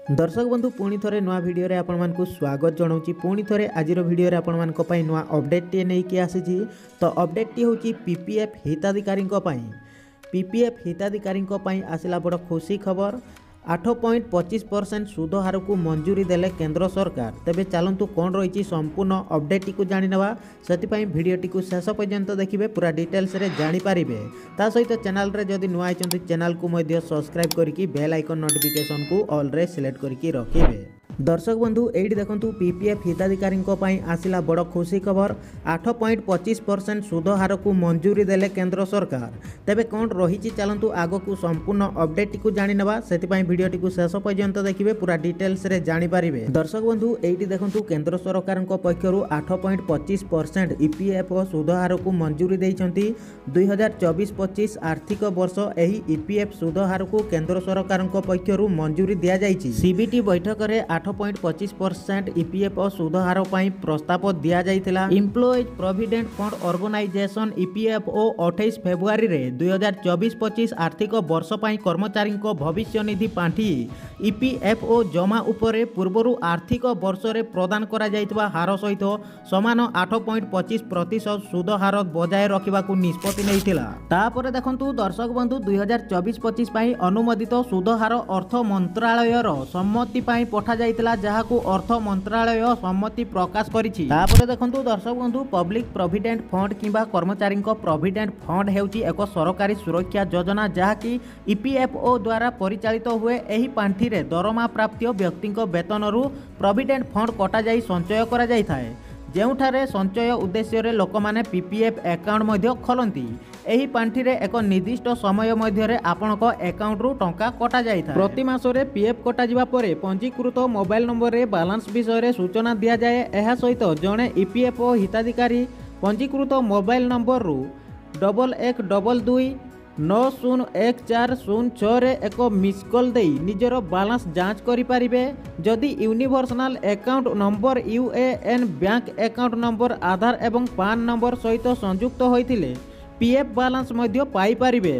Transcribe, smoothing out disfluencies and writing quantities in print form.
दर्शक बंधु पुणी थे नुआ भिडियो आपको स्वागत जनाऊँ। पुणी थे आज भिडियो आपण नुआ अपडेट टे नहीं आसी। तो अपडेट टी हूँ पीपीएफ हिताधिकारी पीपीएफ हिताधिकारी आसला बड़ खुशी खबर। 8.25% सुध हार को मंजूरी देले केंद्र सरकार। तेबे चलतु कौन रही संपूर्ण अपडेट टी जानिनेबा से भिडियोटी को शेष पर्यंत देखिए, पूरा डिटेल्स रे जानि पारिबे। ता सहित चैनल रे जदि नुआ आइचंती चैनल को मध्य सब्सक्राइब करके बेल आइकन नोटिफिकेशन को ऑल रे सिलेक्ट करके रखिबे। दर्शक बंधु एठी देखंतु पीपीएफ हिताधिकारी आसिला बड़ खुशी खबर। 8.25% सुध हार को मंजूरी देले केंद्र सरकार। तेबे कौन रही चलतु आग को संपूर्ण अपडेट टी जानिनेबा से भिडियोटी को शेष पर्यंत देखिए, पूरा डिटेल्स रे जानि पारिबे। दर्शक बंधु एठी देखंतु केंद्र सरकार पक्षरु 8.25% ईपीएफओ सुध हार को मंजूरी देइछंती। 2024-25 आर्थिक वर्ष एही ईपीएफ सुध हार को केंद्र सरकार पक्षरु मंजूरी दिया जाइछि। सीबीटी बैठक रे 8.25% ईपीएफओ सुध हार पई प्रस्ताव दिया जाइथिला। Employees provident fund organisation EPFO 28 फेब्रुआरी रे 2024-25 आर्थिक वर्ष पई कर्मचारी भविष्य निधि पांठी ईपीएफओ जमा उपरे पूर्वरु आर्थिक वर्ष रे प्रदान करा जाइतबा हार सहित समान 8.25% सुध हार बजाय रखिबा को निष्पत्ति नैथिला। तापरे देखंतु दर्शक बंधु 2024-25 पई अनुमोदित सुध हार अर्थ मंत्रालय रो सम्मति पई पठा जाइतला, जहा को अर्थ मंत्रालय सम्मति प्रकाश करिछि। तापरे देखंतु दर्शक बंधु प्रोविडेंट फंड किबा कर्मचारी प्रोविडेंट फंड हेउची एक सरकारी सुरक्षा योजना, जहा कि ईपीएफओ द्वारा परिचालित हुए। एही पांठी रे दरमा प्राप्त व्यक्ति वेतन रु प्रोविडेंट फंड कटा जाई संचय करा जाई थाए, जेउठारे संचय उद्देश्य रे लोक माने पीपीएफ अकाउंट मध्य खोलंती। एही पांठी रे एक निर्दिष्ट समय मध्य रे आपनक अकाउंट रु टंका कटा जाई था। प्रति मास रे पीएफ कटा जिबा परे पंजीकृत मोबाइल नंबर रे बैलेंस विषय रे सूचना दिया जाए। एहा सहित जणे ईपीएफओ हिताधिकारी पंजीकृत मोबाइल नंबर रु 1122 901406 रे एक मिस कॉल देई निजर बैलेंस जांच करि पारिबे। जदि universal account number UAN bank account number Aadhaar एवं पान नंबर सहित संयुक्त होइथिले पीएफ बैलेंस मध्य पाई पारिबे।